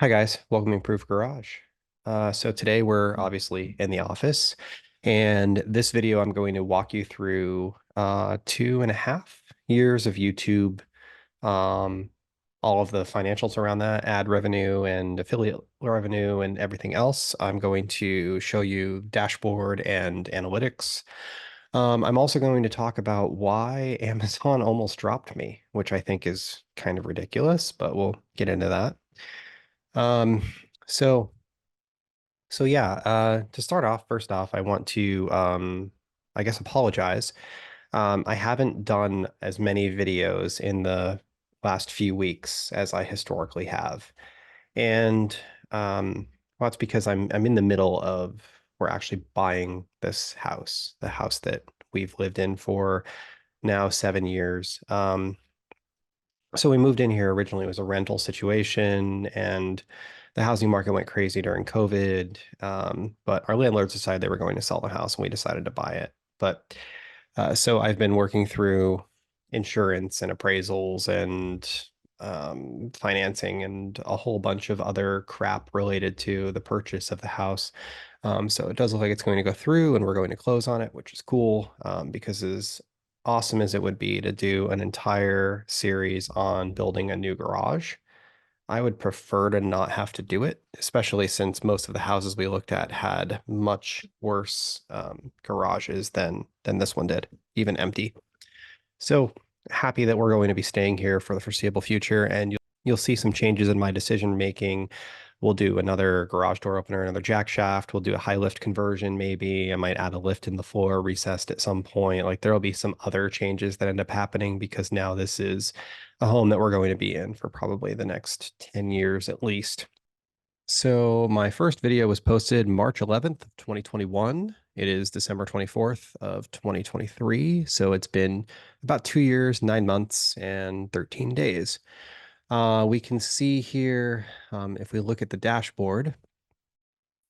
Hi guys, welcome to Improved Garage. So today we're obviously in the office, and this video I'm going to walk you through 2.5 years of YouTube, um, all of the financials around that, ad revenue and affiliate revenue and everything else. I'm going to show you dashboard and analytics. I'm also going to talk about why Amazon almost dropped me, which I think is kind of ridiculous, but we'll get into that. Um, so yeah, to start off, first off, I want to I guess apologize. I haven't done as many videos in the last few weeks as I historically have. And well, it's because I'm in the middle of we're actually buying this house, the house that we've lived in for now 7 years. So we moved in here originally, it was a rental situation, and the housing market went crazy during COVID. But our landlords decided they were going to sell the house, and we decided to buy it. But so I've been working through insurance and appraisals and financing and a whole bunch of other crap related to the purchase of the house. So it does look like it's going to go through, and we're going to close on it, which is cool, because as awesome as it would be to do an entire series on building a new garage, I would prefer to not have to do it, especially since most of the houses we looked at had much worse garages than this one did, even empty. So happy that we're going to be staying here for the foreseeable future, and you'll see some changes in my decision making. We'll do another garage door opener, another jack shaft. We'll do a high lift conversion, maybe. I might add a lift in the floor recessed at some point. Like there'll be some other changes that end up happening because now this is a home that we're going to be in for probably the next 10 years at least. So my first video was posted March 11th of 2021. It is December 24th of 2023. So it's been about 2 years, 9 months, and 13 days. We can see here, if we look at the dashboard,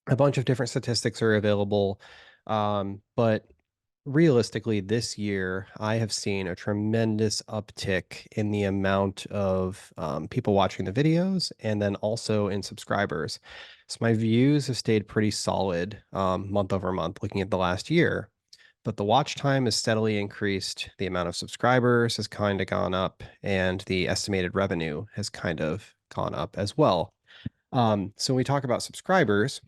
a bunch of different statistics are available. But realistically, this year, I have seen a tremendous uptick in the amount of people watching the videos and then also in subscribers. So my views have stayed pretty solid month over month looking at the last year. But the watch time has steadily increased. The amount of subscribers has kind of gone up, and the estimated revenue has kind of gone up as well. So when we talk about subscribers,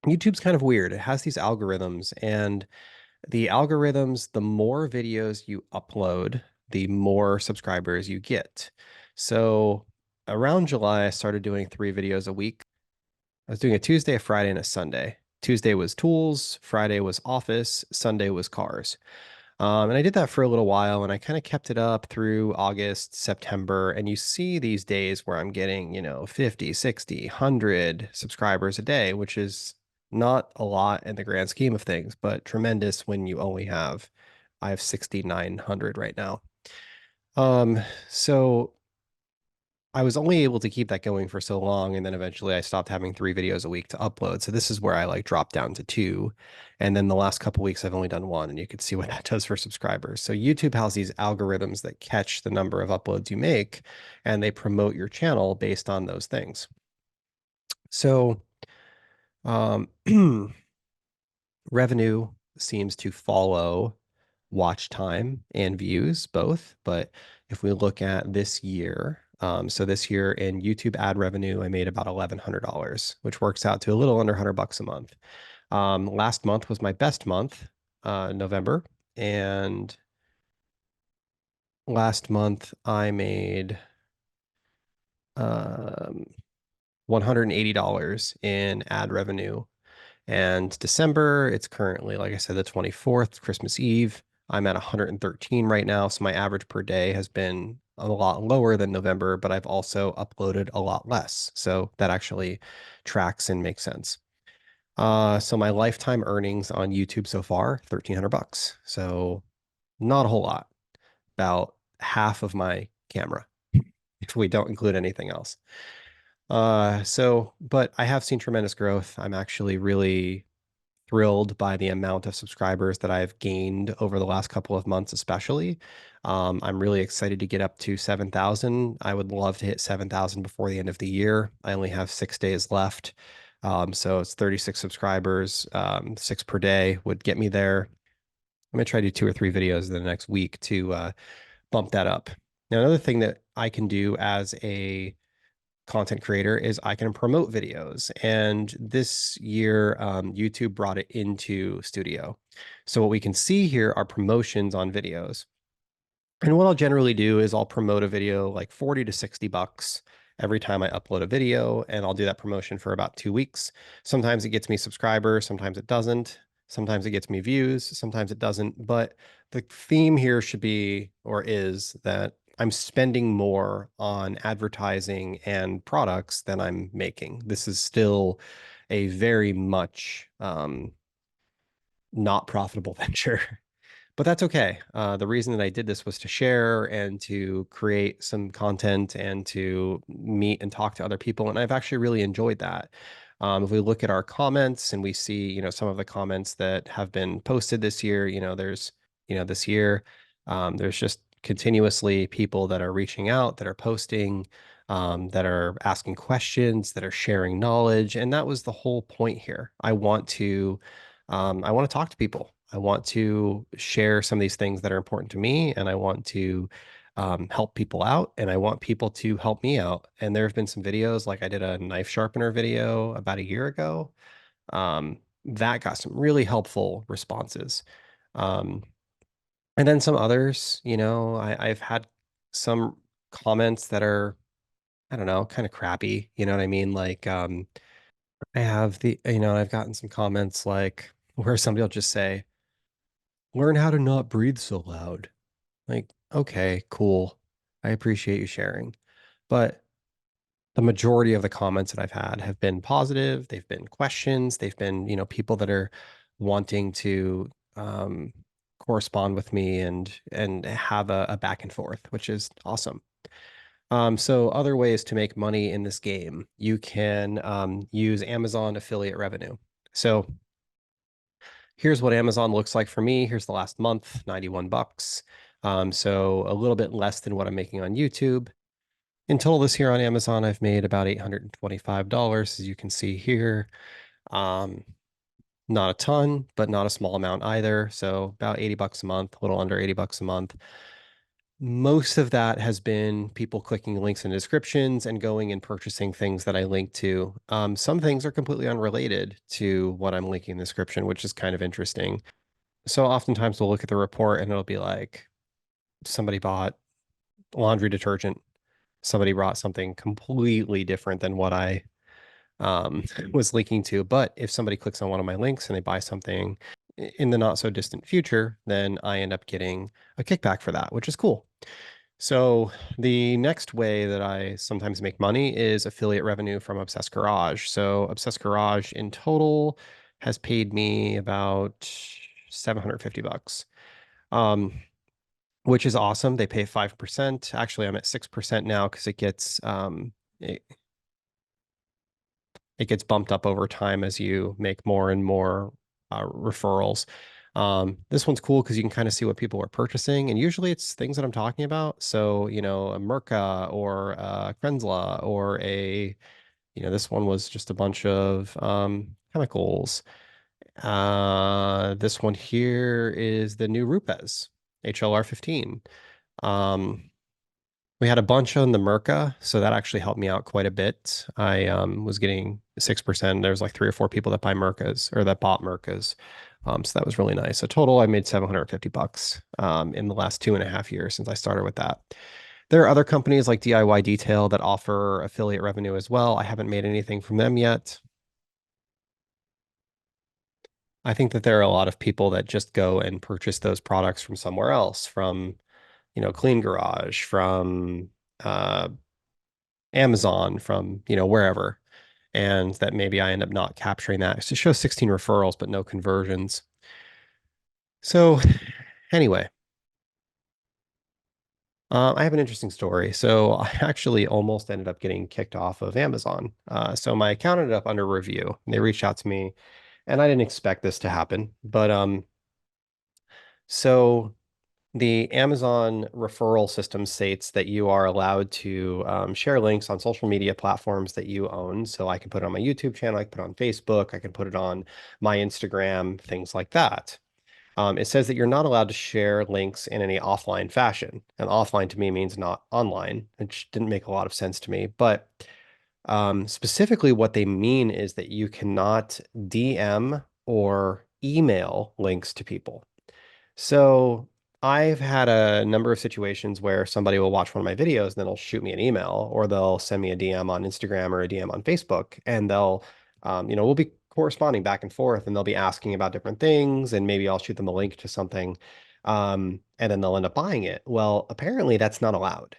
YouTube's kind of weird. It has these algorithms, and the algorithms, the more videos you upload, the more subscribers you get. So around July, I started doing 3 videos a week. I was doing a Tuesday, a Friday, and a Sunday. Tuesday was tools, Friday was office, Sunday was cars. And I did that for a little while, and I kind of kept it up through August, September. And you see these days where I'm getting, 50, 60, 100 subscribers a day, which is not a lot in the grand scheme of things, but tremendous when you only have, I have 6,900 right now. So I was only able to keep that going for so long, and then eventually I stopped having 3 videos a week to upload. So this is where I like dropped down to 2. And then the last couple weeks I've only done 1, and you can see what that does for subscribers. So YouTube has these algorithms that catch the number of uploads you make, and they promote your channel based on those things. So um, revenue seems to follow watch time and views both. But if we look at this year, so this year in YouTube ad revenue, I made about $1,100, which works out to a little under $100 a month. Last month was my best month, November, and last month I made um, $180 in ad revenue. And December, it's currently, like I said, the 24th, Christmas Eve. I'm at 113 right now. So my average per day has been a lot lower than November, but I've also uploaded a lot less. So that actually tracks and makes sense. So my lifetime earnings on YouTube so far, $1,300. So not a whole lot, about half of my camera, if we don't include anything else. But I have seen tremendous growth. I'm actually really thrilled by the amount of subscribers that I've gained over the last couple of months, especially. I'm really excited to get up to 7,000. I would love to hit 7,000 before the end of the year. I only have 6 days left. So it's 36 subscribers, six per day would get me there. I'm gonna try to do 2 or 3 videos in the next week to bump that up. Now, another thing that I can do as a content creator is I can promote videos. And this year, YouTube brought it into Studio. So what we can see here are promotions on videos. And what I'll generally do is I'll promote a video like 40 to 60 bucks every time I upload a video, and I'll do that promotion for about 2 weeks. Sometimes it gets me subscribers, sometimes it doesn't. Sometimes it gets me views, sometimes it doesn't. But the theme here should be, or is, that I'm spending more on advertising and products than I'm making. This is still a very much not profitable venture. But that's okay. The reason that I did this was to share and to create some content and to meet and talk to other people. And I've actually really enjoyed that. If we look at our comments and we see, some of the comments that have been posted this year, this year, there's just continuously people that are reaching out, that are posting, that are asking questions, that are sharing knowledge. And that was the whole point here. I want to talk to people. I want to share some of these things that are important to me, and I want to help people out, and I want people to help me out. And there have been some videos, like I did a knife sharpener video about a year ago, that got some really helpful responses. Um, and then some others, I've had some comments that are, I don't know, kind of crappy. You know what I mean? Like, I've gotten some comments like where somebody will just say, learn how to not breathe so loud. Like, okay, cool. I appreciate you sharing. But the majority of the comments that I've had have been positive. They've been questions. They've been, people that are wanting to correspond with me and have a back and forth, which is awesome. So other ways to make money in this game, you can use Amazon affiliate revenue. So here's what Amazon looks like for me. Here's the last month, 91 bucks. So a little bit less than what I'm making on YouTube. In total this year on Amazon, I've made about $825, as you can see here. Um, not a ton, but not a small amount either. So about 80 bucks a month, a little under 80 bucks a month. Most of that has been people clicking links in descriptions and going and purchasing things that I link to. Some things are completely unrelated to what I'm linking in the description, which is kind of interesting. So oftentimes we'll look at the report and it'll be like somebody bought laundry detergent. Somebody brought something completely different than what I was linking to. But if somebody clicks on one of my links and they buy something in the not so distant future, then I end up getting a kickback for that, which is cool. So the next way that I sometimes make money is affiliate revenue from Obsessed Garage. So Obsessed Garage in total has paid me about 750 bucks. Which is awesome. They pay 5%. Actually, I'm at 6% now because it gets bumped up over time as you make more and more referrals. This one's cool because you can kind of see what people are purchasing, and usually it's things that I'm talking about. So, a Merca or a Krenzla or this one was just a bunch of chemicals. This one here is the new Rupes HLR 15. We had a bunch on the Merca, so that actually helped me out quite a bit. I was getting 6%. There's like 3 or 4 people that buy Mercas or that bought Mercas. So that was really nice. So total, I made 750 bucks in the last 2.5 years since I started with that. There are other companies like DIY Detail that offer affiliate revenue as well. I haven't made anything from them yet. I think that there are a lot of people that just go and purchase those products from somewhere else, from, Clean Garage, from uh, Amazon, from, wherever. And that maybe I end up not capturing that. So it shows 16 referrals, but no conversions. So anyway, I have an interesting story. So I actually almost ended up getting kicked off of Amazon. So my account ended up under review. They reached out to me And I didn't expect this to happen, but so the Amazon referral system states that you are allowed to share links on social media platforms that you own. So I can put it on my YouTube channel, I can put it on Facebook, I can put it on my Instagram, things like that. It says that you're not allowed to share links in any offline fashion. And offline to me means not online, which didn't make a lot of sense to me. But specifically, what they mean is that you cannot DM or email links to people. So I've had a number of situations where somebody will watch one of my videos and then they'll shoot me an email or they'll send me a DM on Instagram or a DM on Facebook and they'll, we'll be corresponding back and forth and they'll be asking about different things and maybe I'll shoot them a link to something, and then they'll end up buying it. Well, apparently that's not allowed.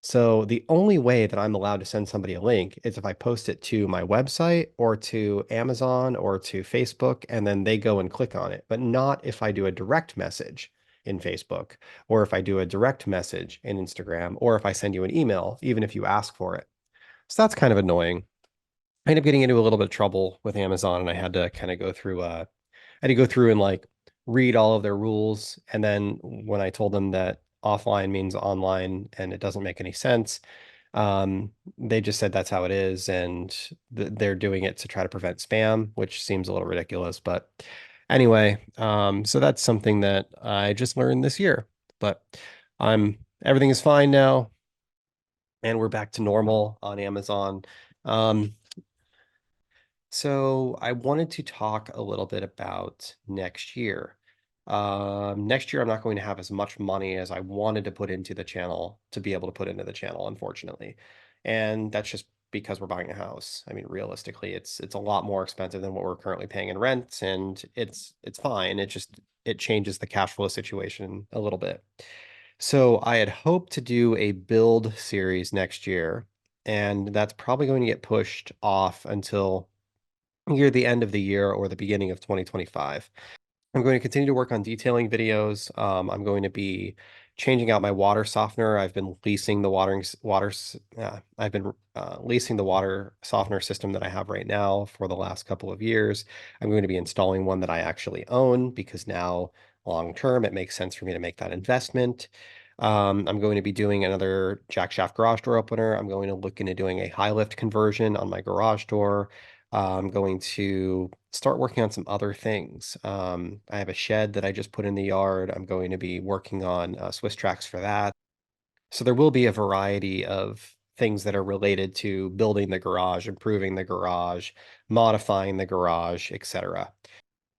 So the only way that I'm allowed to send somebody a link is if I post it to my website or to Amazon or to Facebook, and then they go and click on it, but not if I do a direct message in Facebook or if I do a direct message in Instagram or if I send you an email, even if you ask for it. So that's kind of annoying. I ended up getting into a little bit of trouble with Amazon and I had to kind of go through I had to go through and like read all of their rules. And then when I told them that offline means online and it doesn't make any sense, they just said that's how it is. And they're doing it to try to prevent spam, which seems a little ridiculous. But anyway, so that's something that I just learned this year. But everything is fine now. And we're back to normal on Amazon. Um, so I wanted to talk a little bit about next year. Next year, I'm not going to have as much money as I wanted to put into the channel to be able to put into the channel, unfortunately. And that's just because we're buying a house. I mean, realistically, it's a lot more expensive than what we're currently paying in rent, and it's fine. It changes the cash flow situation a little bit. So I had hoped to do a build series next year, and that's probably going to get pushed off until near the end of the year or the beginning of 2025. I'm going to continue to work on detailing videos. I'm going to be changing out my water softener. I've been leasing the I've been leasing the water softener system that I have right now for the last couple of years. I'm going to be installing one that I actually own because now long term it makes sense for me to make that investment. I'm going to be doing another jack shaft garage door opener. I'm going to look into doing a high lift conversion on my garage door. I'm going to start working on some other things. I have a shed that I just put in the yard. I'm going to be working on Swiss tracks for that. So there will be a variety of things that are related to building the garage, improving the garage, modifying the garage, etc.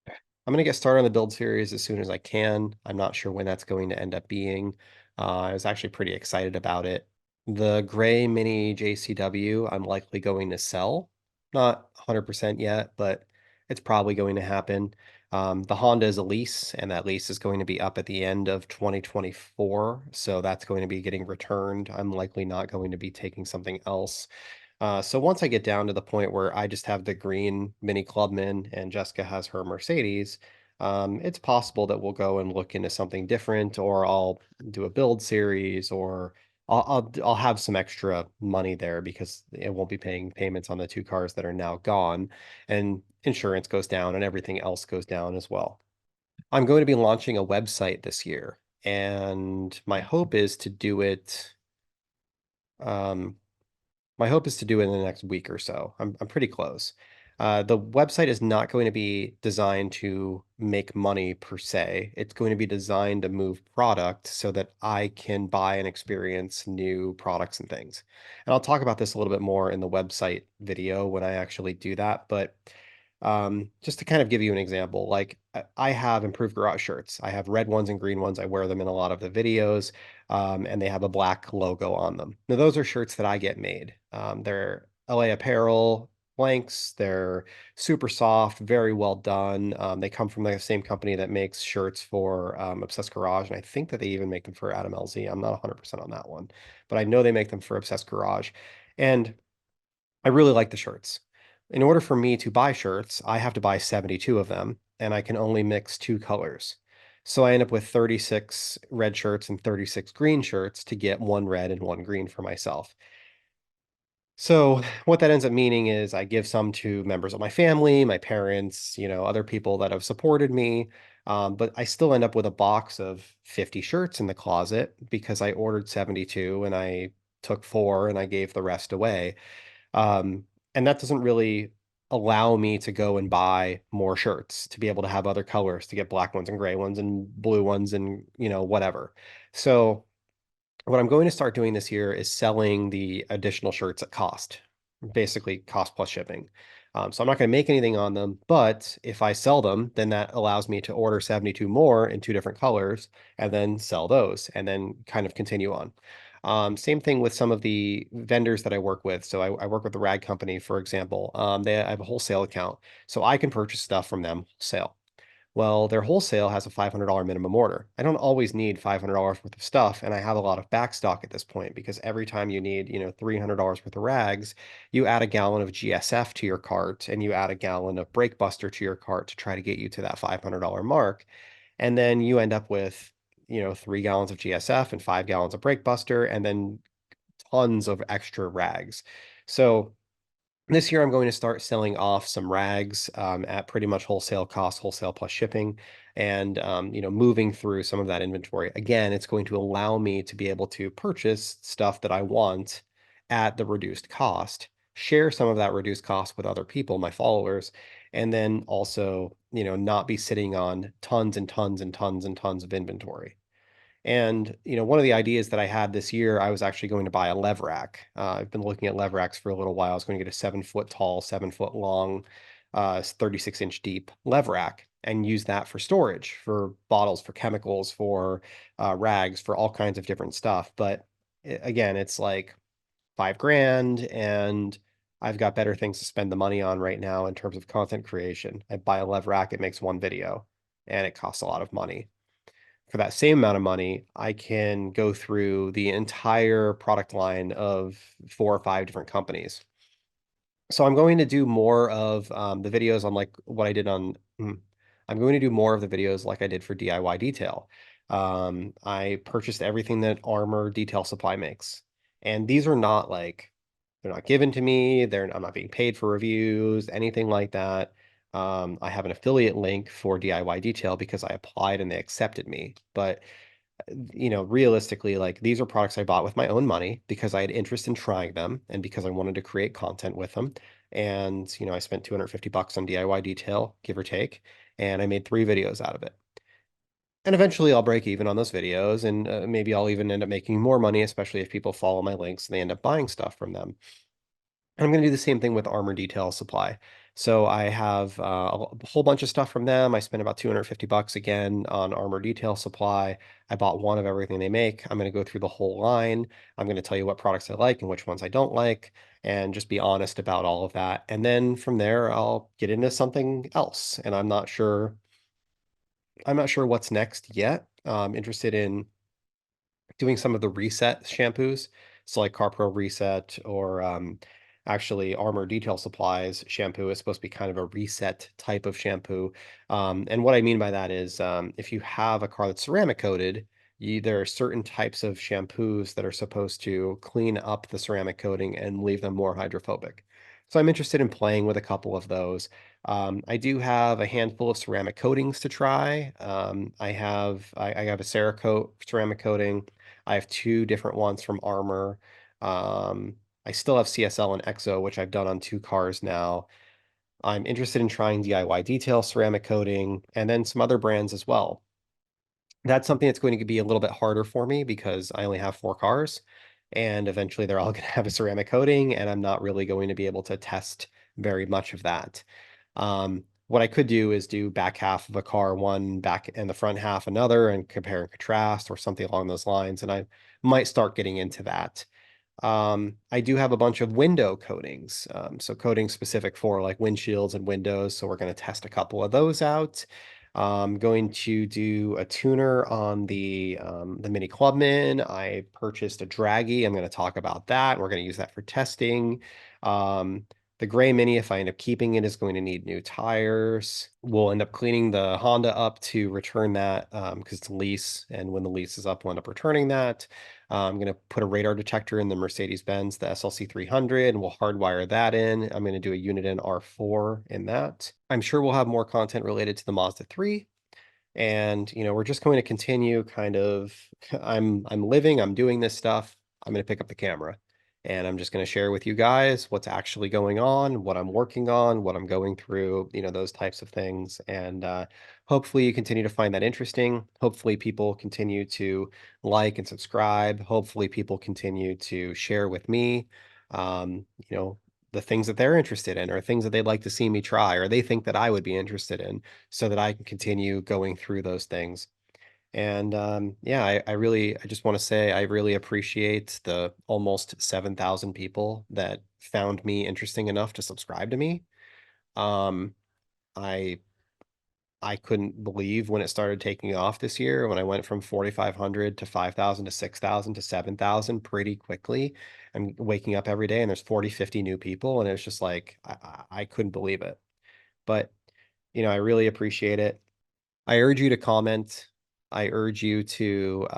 I'm going to get started on the build series as soon as I can. I'm not sure when that's going to end up being. I was actually pretty excited about it. The gray mini JCW, I'm likely going to sell. Not 100% yet, but it's probably going to happen. The Honda is a lease, and that lease is going to be up at the end of 2024. So that's going to be getting returned. I'm likely not going to be taking something else. So once I get down to the point where I just have the green Mini Clubman and Jessica has her Mercedes, it's possible that we'll go and look into something different, or I'll do a build series, or I'll have some extra money there because it won't be paying payments on the two cars that are now gone, and insurance goes down and everything else goes down as well. I'm going to be launching a website this year, and um, my hope is to do it in the next week or so. I'm pretty close. The website is not going to be designed to make money per se. It's going to be designed to move product so that I can buy and experience new products and things. And I'll talk about this a little bit more in the website video when I actually do that. But just to kind of give you an example, like I have improved garage shirts. I have red ones and green ones. I wear them in a lot of the videos, and they have a black logo on them. Now, those are shirts that I get made. They're LA Apparel blanks. They're super soft, very well done. They come from the same company that makes shirts for Obsessed Garage, and I think that they even make them for Adam LZ. I'm not 100% on that one, but I know they make them for Obsessed Garage. And I really like the shirts. In order for me to buy shirts, I have to buy 72 of them, and I can only mix two colors. So I end up with 36 red shirts and 36 green shirts to get one red and one green for myself. So what that ends up meaning is I give some to members of my family, my parents, other people that have supported me. But I still end up with a box of 50 shirts in the closet because I ordered 72 and I took four and I gave the rest away. Um, and that doesn't really allow me to go and buy more shirts to be able to have other colors, to get black ones and gray ones and blue ones and, whatever. So what I'm going to start doing this year is selling the additional shirts at cost, basically cost plus shipping. So I'm not going to make anything on them, but if I sell them, then that allows me to order 72 more in two different colors and then sell those and then kind of continue on. Same thing with some of the vendors that I work with. So I work with the rag company, for example. I have a wholesale account, so I can purchase stuff from them wholesale. Well, their wholesale has a $500 minimum order. I don't always need $500 worth of stuff, and I have a lot of back stock at this point because every time you need, $300 worth of rags, you add a gallon of GSF to your cart and you add a gallon of Brake Buster to your cart to try to get you to that $500 mark. And then you end up with, 3 gallons of GSF and 5 gallons of Brake Buster and then tons of extra rags. So this year, I'm going to start selling off some rags at pretty much wholesale cost, wholesale plus shipping, and moving through some of that inventory. Again, it's going to allow me to be able to purchase stuff that I want at the reduced cost, share some of that reduced cost with other people, my followers, and then also, not be sitting on tons and tons and tons and tons of inventory. And, one of the ideas that I had this year, I was actually going to buy a lev rack. I've been looking at lev racks for a little while. I was going to get a 7 foot tall, 7 foot long, 36-inch deep lev rack and use that for storage, for bottles, for chemicals, for rags, for all kinds of different stuff. But again, it's like 5 grand, and I've got better things to spend the money on right now in terms of content creation. I buy a lev rack, it makes one video, and it costs a lot of money. For that same amount of money, I can go through the entire product line of 4 or 5 different companies. So I'm going to do more of the videos on like what I did on. I'm going to do more of the videos like I did for DIY detail. I purchased everything that Armor Detail Supply makes, and these are not like they're not given to me. I'm not being paid for reviews, anything like that. I have an affiliate link for DIY detail because I applied and they accepted me. But realistically, like these are products I bought with my own money because I had interest in trying them and because I wanted to create content with them. And, I spent 250 bucks on DIY detail, give or take, and I made 3 videos out of it. And eventually I'll break even on those videos and maybe I'll even end up making more money, especially if people follow my links and they end up buying stuff from them. And I'm going to do the same thing with Armor Detail Supply. So I have a whole bunch of stuff from them. I spent about 250 bucks again on Armor Detail Supply. I bought one of everything they make. I'm going to go through the whole line. I'm going to tell you what products I like and which ones I don't like, and just be honest about all of that. And then from there, I'll get into something else. And I'm not sure what's next yet. I'm interested in doing some of the reset shampoos. So like CarPro Reset or actually Armor Detail Supplies shampoo is supposed to be kind of a reset type of shampoo. And what I mean by that is if you have a car that's ceramic coated, there are certain types of shampoos that are supposed to clean up the ceramic coating and leave them more hydrophobic. So I'm interested in playing with a couple of those. I do have a handful of ceramic coatings to try. I have a Cerakote ceramic coating. I have 2 different ones from Armor. I still have CSL and EXO, which I've done on 2 cars now. I'm interested in trying DIY detail ceramic coating and then some other brands as well. That's something that's going to be a little bit harder for me because I only have 4 cars and eventually they're all going to have a ceramic coating and I'm not really going to be able to test very much of that. What I could do is do back half of a car one, back and the front half another, and compare and contrast or something along those lines. And I might start getting into that. I do have a bunch of window coatings. So coatings specific for like windshields and windows. So we're going to test a couple of those out. I'm going to do a tuner on the Mini Clubman. I purchased a Draggy. I'm going to talk about that. We're going to use that for testing. The gray Mini, if I end up keeping it, is going to need new tires. We'll end up cleaning the Honda up to return that because it's a lease. And when the lease is up, we'll end up returning that. I'm going to put a radar detector in the Mercedes-Benz, the SLC 300, and we'll hardwire that in. I'm going to do a unit in R4 in that. I'm sure we'll have more content related to the Mazda 3. And, we're just going to continue kind of I'm living, I'm doing this stuff. I'm going to pick up the camera and I'm just going to share with you guys what's actually going on, what I'm working on, what I'm going through, those types of things. And hopefully you continue to find that interesting. Hopefully people continue to like and subscribe. Hopefully people continue to share with me, um, you know, the things that they're interested in or things that they'd like to see me try or they think that I would be interested in so that I can continue going through those things. And yeah, I just want to say I really appreciate the almost 7,000 people that found me interesting enough to subscribe to me. Um, I I couldn't believe when it started taking off this year when I went from 4,500 to 5,000 to 6,000 to 7,000 pretty quickly. I'm waking up every day and there's 40, 50 new people, and it's just like I couldn't believe it. But I really appreciate it. I urge you to comment. I urge you to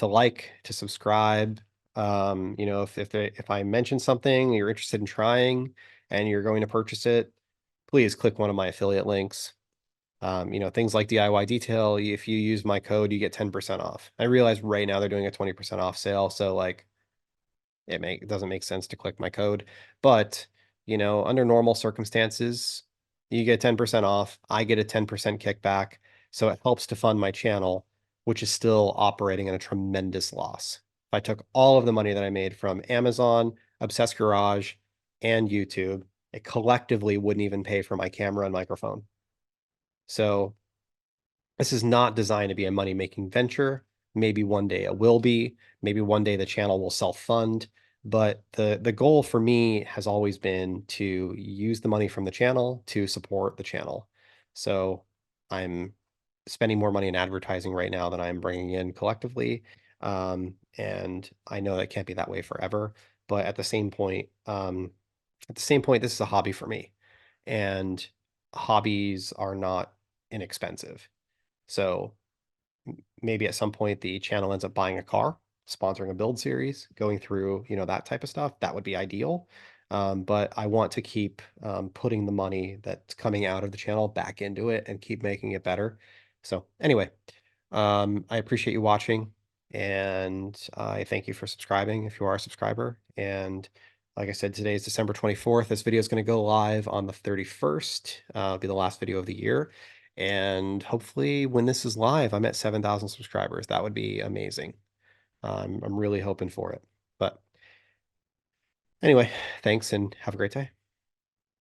like, to subscribe. If I mention something you're interested in trying and you're going to purchase it, please click one of my affiliate links. Things like DIY detail, if you use my code, you get 10% off. I realize right now they're doing a 20% off sale, so like it doesn't make sense to click my code. But, under normal circumstances, you get 10% off. I get a 10% kickback. So it helps to fund my channel, which is still operating at a tremendous loss. If I took all of the money that I made from Amazon, Obsessed Garage, and YouTube, it collectively wouldn't even pay for my camera and microphone. So this is not designed to be a money-making venture. Maybe one day it will be. Maybe one day the channel will self-fund. But the goal for me has always been to use the money from the channel to support the channel. So I'm spending more money in advertising right now than I'm bringing in collectively. And I know that can't be that way forever. But at the same point, this is a hobby for me. And hobbies are not inexpensive. So maybe at some point the channel ends up buying a car, sponsoring a build series, going through, that type of stuff. That would be ideal. But I want to keep putting the money that's coming out of the channel back into it and keep making it better. So anyway, I appreciate you watching and I thank you for subscribing if you are a subscriber. And like I said, today is December 24th. This video is going to go live on the 31st. It'll be the last video of the year. And hopefully when this is live, I'm at 7,000 subscribers. That would be amazing. I'm really hoping for it. But anyway, thanks and have a great day.